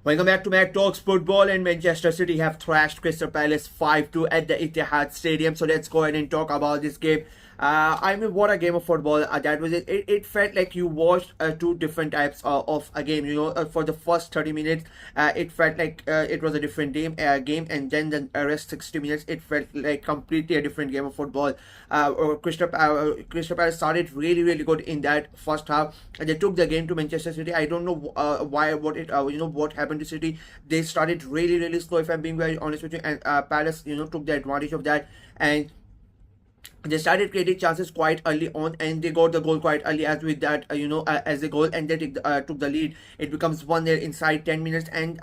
Welcome back to Mac Talks Football, and Manchester City have thrashed Crystal Palace 5-2 at the Etihad Stadium. So let's go ahead and talk about this game. I mean, what a game of football that was. It felt like you watched two different types of a game. For the first 30 minutes, it felt like it was a different game, and then the rest 60 minutes, it felt like completely a different game of football. Crystal Palace started really, really good in that first half. They took the game to Manchester City. I don't know what happened to City. They started really, really slow. If I'm being very honest with you, and Palace took the advantage of that, and they started creating chances quite early on, and they got the goal quite early as with that as a goal, and they took the lead. It becomes 1-0 inside 10 minutes, and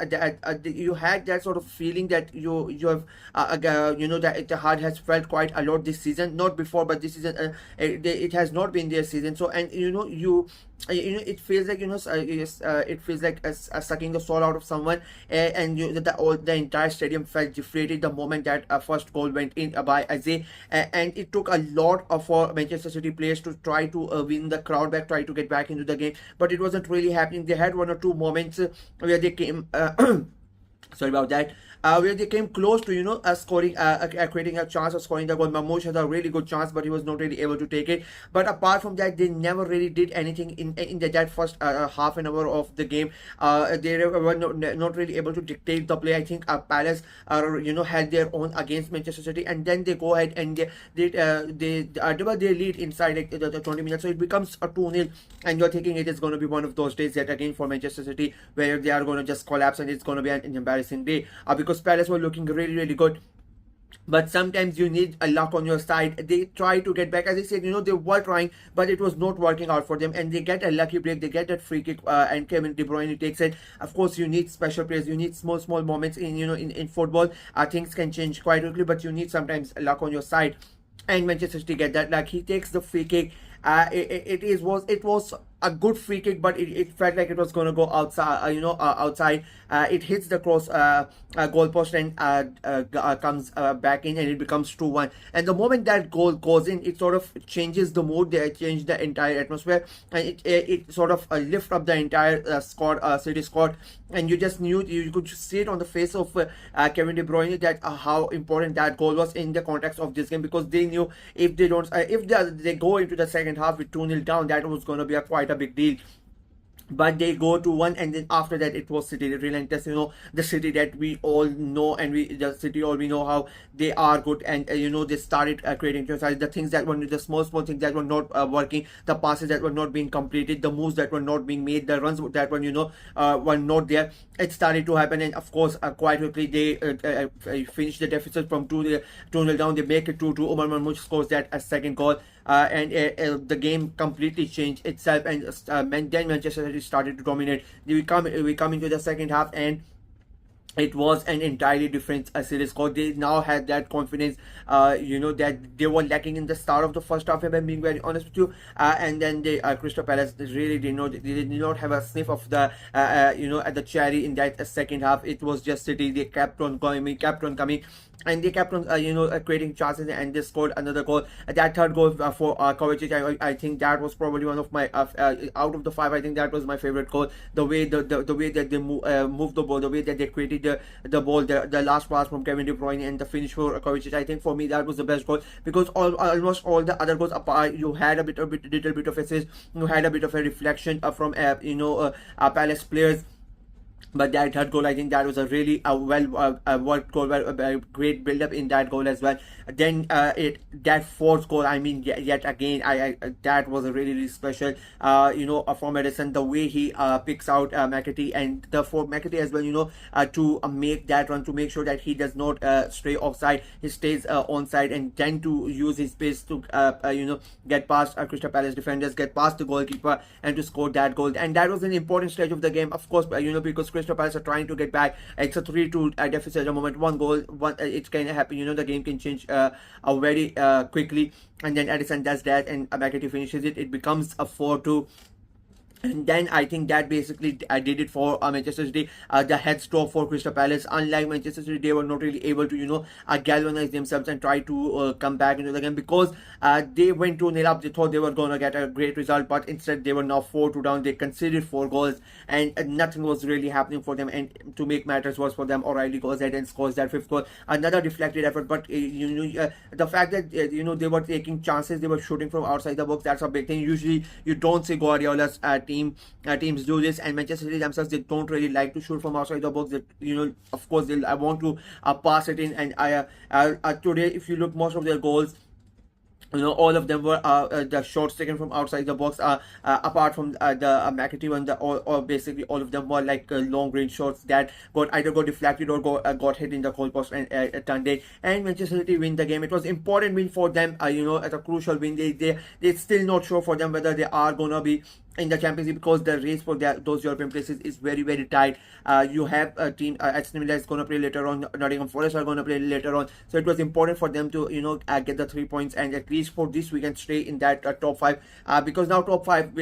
you had that sort of feeling that you have that the heart has felt quite a lot this season, not before, but this season it has not been their season. So, and it feels like it feels like sucking the soul out of someone, and the entire stadium felt deflated the moment that first goal went in by Eze, and it took a lot for Manchester City players to try to win the crowd back, try to get back into the game, but it wasn't really happening. They had one or two moments where they came sorry about that, where they came close to scoring, creating a chance of scoring the goal. Mamouche had a really good chance, but he was not really able to take it. But apart from that, they never really did anything in that first half an hour of the game. They were not really able to dictate the play. I think Palace had their own against Manchester City, and then they go ahead and they lead inside like the 20 minutes, so it becomes a 2-0, and you're thinking it is going to be one of those days yet again for Manchester City where they are going to just collapse, and it's going to be an embarrassing day, because Palace were looking really, really good. But sometimes you need a luck on your side. They try to get back, as I said, they were trying, but it was not working out for them, and they get a lucky break. They get that free kick, and Kevin De Bruyne takes it. Of course, you need special players. You need small moments in football. Things can change quite quickly, but you need sometimes luck on your side. And Manchester City get that luck. He takes the free kick. It was a good free kick, but it felt like it was going to go outside. Outside. It hits the cross goalpost, and comes back in, and it becomes 2-1. And the moment that goal goes in, it sort of changes the mood. They change the entire atmosphere, and it sort of lift up the entire squad, City squad. And you just knew, you could see it on the face of Kevin De Bruyne, that how important that goal was in the context of this game, because they knew if they don't, if they go into the second half with 2-0 down, that was going to be quite a big deal. But they go to 1, and then after that it was City relentless. The City that we all know, and we know how they are good, and they started creating chances. The things that were the small things that were not working, the passes that were not being completed, the moves that were not being made, the runs that were not there, it started to happen. And of course, quite quickly they finish the deficit from 2-0 down. They make it 2-2. Omar Marmoush scores that a second goal, and the game completely changed itself, and then Manchester City started to dominate. We come into the second half, and it was an entirely different City squad. They now had that confidence, that they were lacking in the start of the first half, if I'm being very honest with you. And then Crystal Palace really did not have a sniff of the, at the cherry in that second half. It was just City. They kept on coming, and they kept on, creating chances, and they scored another goal. That third goal for Kovacic, I think that was probably one of my, out of the 5, I think that was my favorite goal. The way the way that they moved the ball, the way that they created the ball, the last pass from Kevin De Bruyne, and the finish for Kovacic. I think for me that was the best goal, because almost all the other goals, you had a little bit of assist, you had a bit of a reflection from Palace players. But that third goal, I think that was a really worked goal, a great build up in that goal as well. Then that fourth goal, I mean, yet again, I that was a really special. From Ederson, the way he picks out McAtee, and for McAtee as well, to make that run, to make sure that he does not stray offside, he stays onside, and then to use his pace to get past Crystal Palace defenders, get past the goalkeeper, and to score that goal. And that was an important stage of the game, of course, because Crystal Palace are trying to get back. It's a 3-2 deficit at the moment. One goal, it can happen. The game can change very quickly. And then Ederson does that, and McAtee finishes it. It becomes a 4-2. And then I think that basically did it for Manchester City. The head stop for Crystal Palace. Unlike Manchester City, they were not really able to, galvanize themselves and try to come back into the game, because they went 2-0 up. They thought they were going to get a great result, but instead they were now 4-2 down. They conceded 4 goals, and nothing was really happening for them. And to make matters worse for them, O'Reilly goes ahead and scores that 5th goal. Another deflected effort, but the fact that they were taking chances, they were shooting from outside the box. That's a big thing. Usually, you don't see Guardiola's teams do this, and Manchester City themselves, they don't really like to shoot from outside the box. That of course, I want to pass it in, and today, if you look, most of their goals, all of them were the shots taken from outside the box, apart from the McAtee one. Or basically all of them were like long range shots that either got deflected or got hit in the goal post and turned in. And Manchester City win the game. It was important win for them. At a crucial win. They're still not sure for them whether they are gonna be in the Champions League, because the race for those European places is very, very tight. You have a team, Aston Villa is going to play later on, Nottingham Forest are going to play later on, so it was important for them to get the 3 points, and at least for this weekend stay in that top 5, because now top 5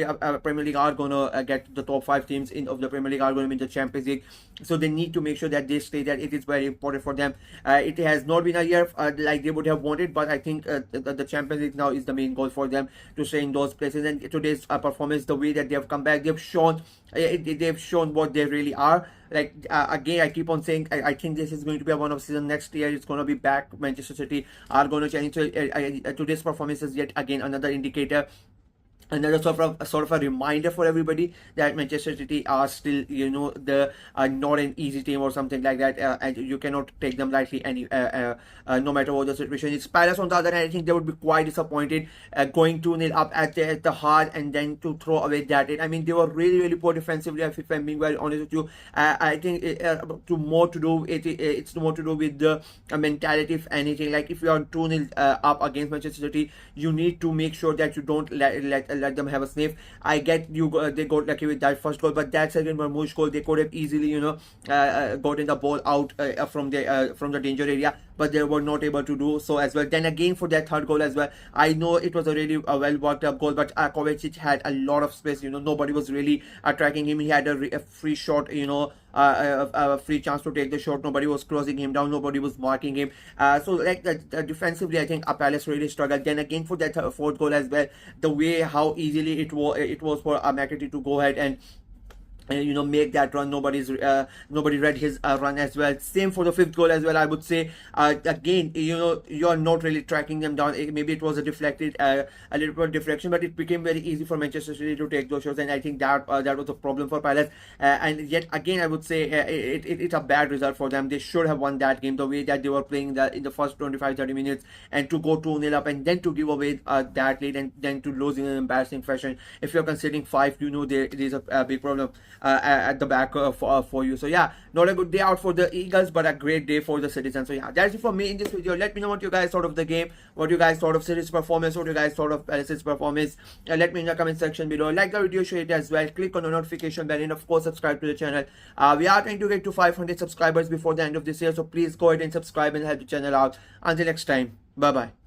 Premier League are going to get the top 5 teams of the Premier League are going to be in the Champions League, so they need to make sure that they stay there. It is very important for them. It has not been a year like they would have wanted, but I think the Champions League now is the main goal for them, to stay in those places. And today's performance, the way that they have come back, they've shown what they really are. Like again, I keep on saying, I think this is going to be a one-off season. Next year it's going to be back. Manchester City are going to change. So today's performance is yet again another indicator, another sort of a reminder for everybody that Manchester City are still the not an easy team or something like that, and you cannot take them lightly no matter what the situation is. Palace on the other hand, I think they would be quite disappointed going 2-0 up at the heart and then to throw away that lead. I mean, they were really, really poor defensively. If I'm being very honest with you, I think it's more to do with the mentality. If anything, like if you are 2-0 up against Manchester City, you need to make sure that you don't let them have a sniff. I get they got lucky with that first goal, but that second Marmoush goal, they could have easily gotten the ball out from the danger area, but they were not able to do so as well. Then again for that third goal as well, I know it was a really well worked up goal, but Kovacic had a lot of space. Nobody was really tracking him. He had a free shot, a free chance to take the shot. Nobody was closing him down. Nobody was marking him. So like defensively, I think Palace really struggled. Then again for that fourth goal as well, the way how easily it was for McAtee to go ahead and make that run. Nobody read his run as well. Same for the fifth goal as well, I would say. Again, you're not really tracking them down. Maybe it was a deflected, a little bit of deflection, but it became very easy for Manchester City to take those shots, and I think that was a problem for Palace. And yet again, I would say it's a bad result for them. They should have won that game the way that they were playing in the first 25-30 minutes, and to go 2-0 up and then to give away that lead and then to lose in an embarrassing fashion. If you're considering 5, there is a big problem at the back for you. So yeah, not a good day out for the Eagles, but a great day for the Citizens. So yeah, that's it for me in this video. Let me know what you guys thought of the game, what you guys thought of City's performance, what you guys thought of Palace's performance. Let me in the comment section below. Like the video, share it as well. Click on the notification bell, and of course subscribe to the channel. We are trying to get to 500 subscribers before the end of this year, so please go ahead and subscribe and help the channel out. Until next time, bye bye.